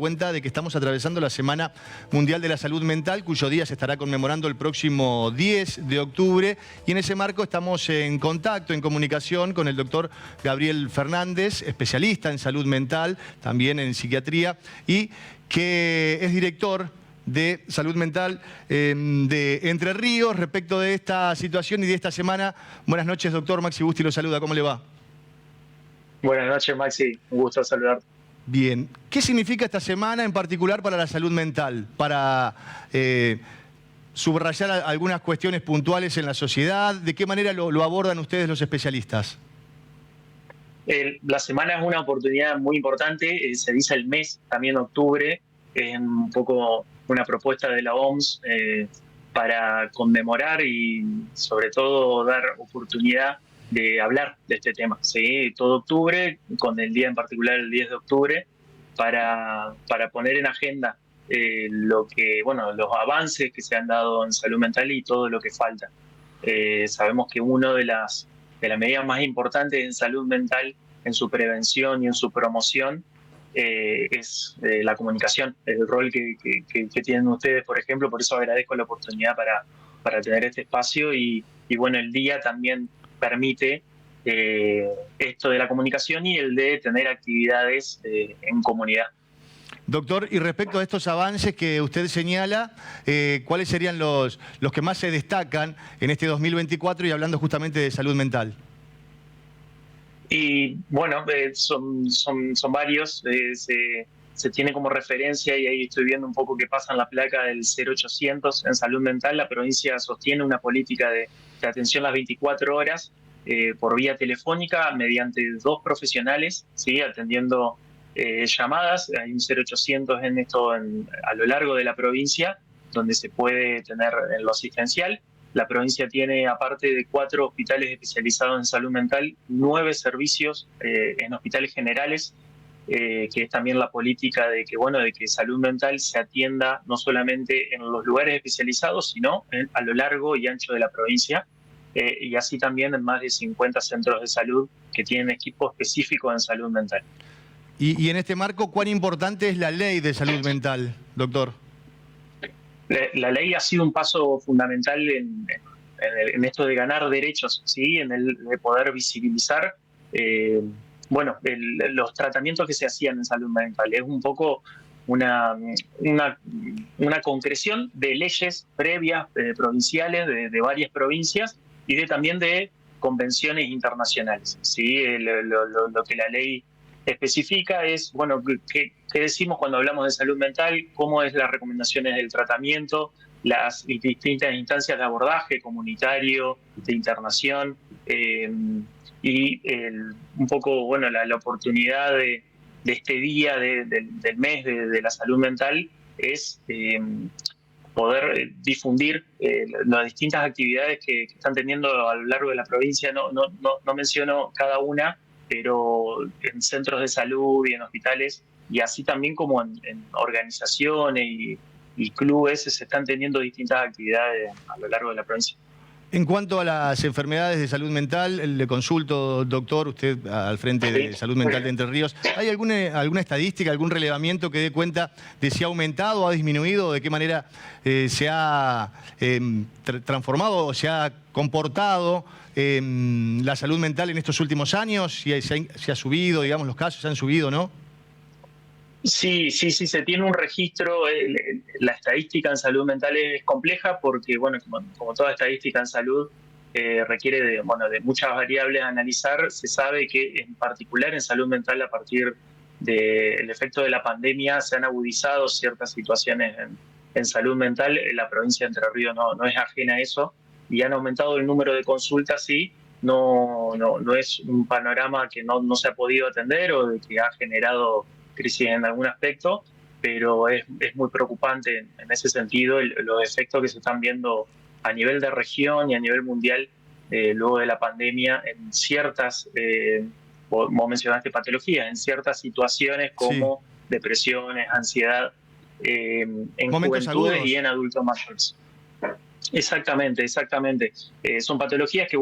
cuenta de que estamos atravesando la Semana Mundial de la Salud Mental, cuyo día se estará conmemorando el próximo 10 de octubre. Y en ese marco estamos en contacto, en comunicación con el doctor Gabriel Fernández, especialista en salud mental, también en psiquiatría, y que es director de salud mental de Entre Ríos. Respecto de esta situación y de esta semana, buenas noches, doctor. Maxi Busti lo saluda, ¿cómo le va? Buenas noches, Maxi, un gusto saludarte. Bien, ¿qué significa esta semana en particular para la salud mental? Para subrayar algunas cuestiones puntuales en la sociedad, ¿de qué manera lo abordan ustedes los especialistas? La semana es una oportunidad muy importante, se dice el mes, también octubre, es un poco una propuesta de la OMS para conmemorar y sobre todo dar oportunidad de hablar de este tema, ¿sí? Todo octubre, con el día en particular el 10 de octubre, para poner en agenda los avances que se han dado en salud mental y todo lo que falta. Sabemos que una de las medidas más importantes en salud mental, en su prevención y en su promoción, es la comunicación, el rol que tienen ustedes, por ejemplo. Por eso agradezco la oportunidad para tener este espacio y bueno, el día también permite esto de la comunicación y el de tener actividades en comunidad. Doctor, y respecto a estos avances que usted señala, ¿cuáles serían los que más se destacan en este 2024 y hablando justamente de salud mental? Y bueno, son varios. Se tiene como referencia, y ahí estoy viendo un poco que pasa en la placa del 0800 en salud mental. La provincia sostiene una política de atención las 24 horas por vía telefónica mediante 2 profesionales, ¿sí? Atendiendo llamadas. Hay un 0800 a lo largo de la provincia, donde se puede tener en lo asistencial. La provincia tiene, aparte de 4 hospitales especializados en salud mental, 9 servicios en hospitales generales, que es también la política de que salud mental se atienda no solamente en los lugares especializados, sino a lo largo y ancho de la provincia, y así también en más de 50 centros de salud que tienen equipo específico en salud mental. Y en este marco, ¿cuán importante es la ley de salud mental, doctor? La ley ha sido un paso fundamental en esto de ganar derechos, ¿sí? De poder visibilizar los tratamientos que se hacían en salud mental. Es un poco una concreción de leyes previas provinciales de varias provincias y también de convenciones internacionales, ¿sí? Lo que la ley especifica es, bueno, ¿qué decimos cuando hablamos de salud mental? ¿Cómo es las recomendaciones del tratamiento? Las distintas instancias de abordaje comunitario, de internación, un poco, bueno, la oportunidad de este día del mes de la salud mental es poder difundir las distintas actividades que están teniendo a lo largo de la provincia. No menciono cada una, pero en centros de salud y en hospitales, y así también como en organizaciones y clubes, se están teniendo distintas actividades a lo largo de la provincia. En cuanto a las enfermedades de salud mental, le consulto, doctor, usted al frente de Salud Mental de Entre Ríos, ¿hay alguna estadística, algún relevamiento que dé cuenta de si ha aumentado o ha disminuido, de qué manera se ha transformado o se ha comportado la salud mental en estos últimos años? Si ha subido, digamos, los casos se han subido, ¿no? Sí, se tiene un registro. La estadística en salud mental es compleja porque, bueno, como toda estadística en salud, requiere de muchas variables a analizar. Se sabe que en particular en salud mental, a partir del efecto de la pandemia, se han agudizado ciertas situaciones en salud mental. La provincia de Entre Ríos no es ajena a eso, y han aumentado el número de consultas, sí. No es un panorama que no se ha podido atender o de que ha generado crisis en algún aspecto, pero es muy preocupante en ese sentido los efectos que se están viendo a nivel de región y a nivel mundial luego de la pandemia en ciertas, vos mencionaste patologías, en ciertas situaciones como depresiones, ansiedad, en momentos juventudes agudos y en adultos mayores. Exactamente. Son patologías que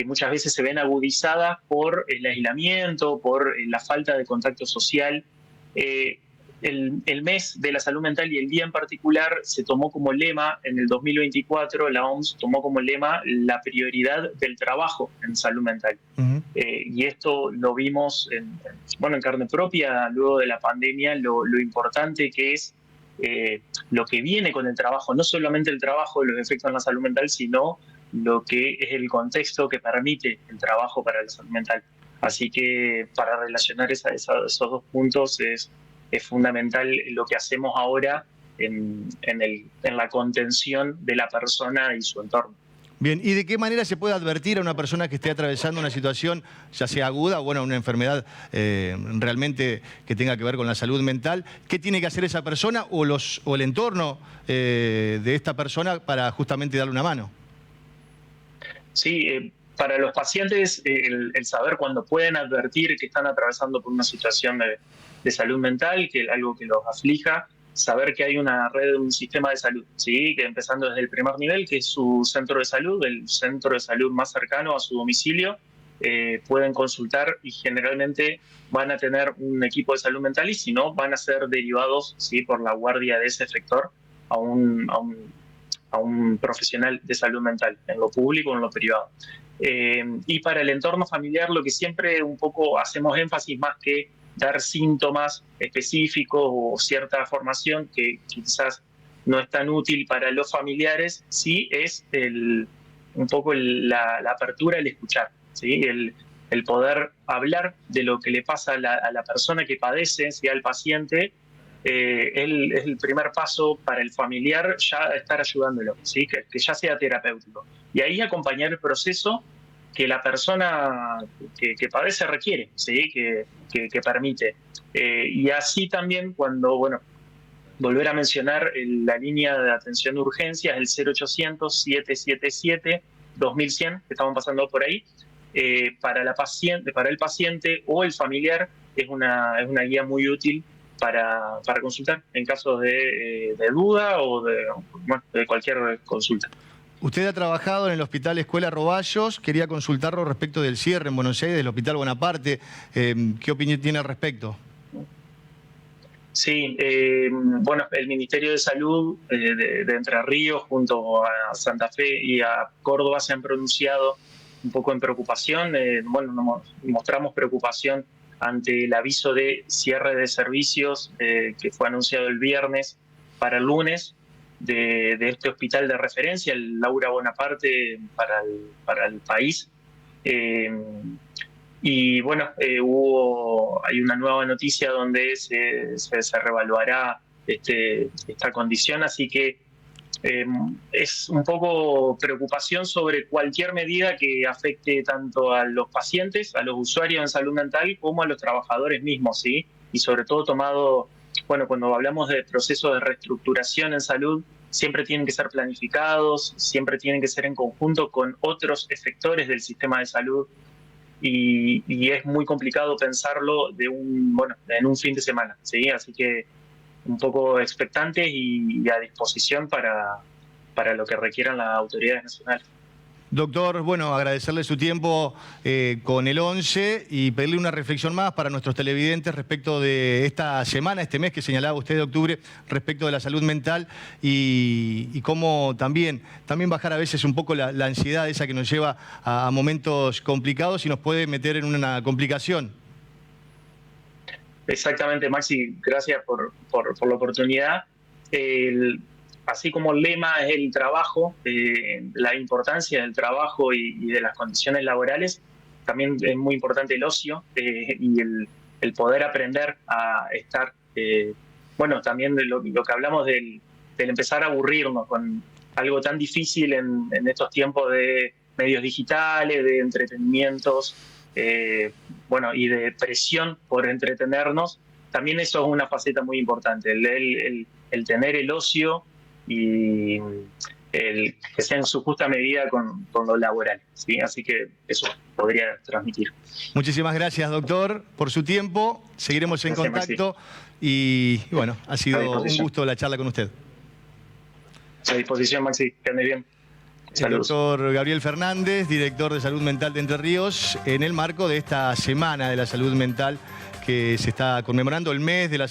muchas veces se ven agudizadas por el aislamiento, por la falta de contacto social. el mes de la salud mental y el día en particular se tomó como lema en el 2024, la OMS tomó como lema la prioridad del trabajo en salud mental. Y esto lo vimos en carne propia luego de la pandemia, lo importante que es lo que viene con el trabajo, no solamente el trabajo, los efectos en la salud mental, sino lo que es el contexto que permite el trabajo para la salud mental. Así que para relacionar esos dos puntos es fundamental lo que hacemos ahora en la contención de la persona y su entorno. Bien, ¿y de qué manera se puede advertir a una persona que esté atravesando una situación, ya sea aguda o una enfermedad realmente que tenga que ver con la salud mental? ¿Qué tiene que hacer esa persona o el entorno de esta persona para justamente darle una mano? Sí, para los pacientes el saber cuándo pueden advertir que están atravesando por una situación de salud mental, que algo que los aflija, saber que hay una red, un sistema de salud, ¿sí? Que empezando desde el primer nivel, que es su centro de salud, el centro de salud más cercano a su domicilio, pueden consultar y generalmente van a tener un equipo de salud mental y si no, van a ser derivados, ¿sí? Por la guardia de ese sector a un profesional de salud mental, en lo público o en lo privado. Y para el entorno familiar, lo que siempre un poco hacemos énfasis más que dar síntomas específicos o cierta formación que quizás no es tan útil para los familiares, sí es un poco la apertura al escuchar, ¿sí? El poder hablar de lo que le pasa a la persona que padece, ¿sí? Al paciente, es el primer paso para el familiar ya estar ayudándolo, ¿sí? Que ya sea terapéutico. Y ahí acompañar el proceso que la persona que padece requiere, ¿sí? Que permite. Y así también cuando, volver a mencionar la línea de atención de urgencias, el 0800-777-2100, que estamos pasando por ahí, para el paciente o el familiar es una guía muy útil para consultar en casos de duda o de cualquier consulta. Usted ha trabajado en el Hospital Escuela Roballos. Quería consultarlo respecto del cierre en Buenos Aires del Hospital Bonaparte. ¿Qué opinión tiene al respecto? Sí, el Ministerio de Salud de Entre Ríos junto a Santa Fe y a Córdoba se han pronunciado un poco en preocupación. Mostramos preocupación ante el aviso de cierre de servicios que fue anunciado el viernes para el lunes de este hospital de referencia, el Laura Bonaparte, para el país. Y hay una nueva noticia donde se reevaluará esta condición, así que es un poco preocupación sobre cualquier medida que afecte tanto a los pacientes, a los usuarios en salud mental, como a los trabajadores mismos, ¿sí? Y sobre todo tomado, cuando hablamos de procesos de reestructuración en salud, siempre tienen que ser planificados, siempre tienen que ser en conjunto con otros efectores del sistema de salud y es muy complicado pensarlo en un fin de semana, ¿sí? Así que un poco expectantes y a disposición para lo que requieran las autoridades nacionales. Doctor, agradecerle su tiempo con el 11 y pedirle una reflexión más para nuestros televidentes respecto de esta semana, este mes que señalaba usted de octubre, respecto de la salud mental y cómo también bajar a veces un poco la ansiedad esa que nos lleva a momentos complicados y nos puede meter en una complicación. Exactamente, Maxi, gracias por la oportunidad. Así como el lema es el trabajo, la importancia del trabajo y de las condiciones laborales, también es muy importante el ocio y el poder aprender a estar, también de lo que hablamos del empezar a aburrirnos con algo tan difícil en estos tiempos de medios digitales, de entretenimientos, y de presión por entretenernos. También eso es una faceta muy importante, el tener el ocio y que sea en su justa medida con lo laboral, ¿sí? Así que eso podría transmitir. Muchísimas gracias, doctor, por su tiempo. Seguiremos en contacto y ha sido un gusto la charla con usted. A disposición, Maxi, que ande bien. Saludos. El doctor Gabriel Fernández, director de Salud Mental de Entre Ríos, en el marco de esta Semana de la Salud Mental que se está conmemorando el mes de la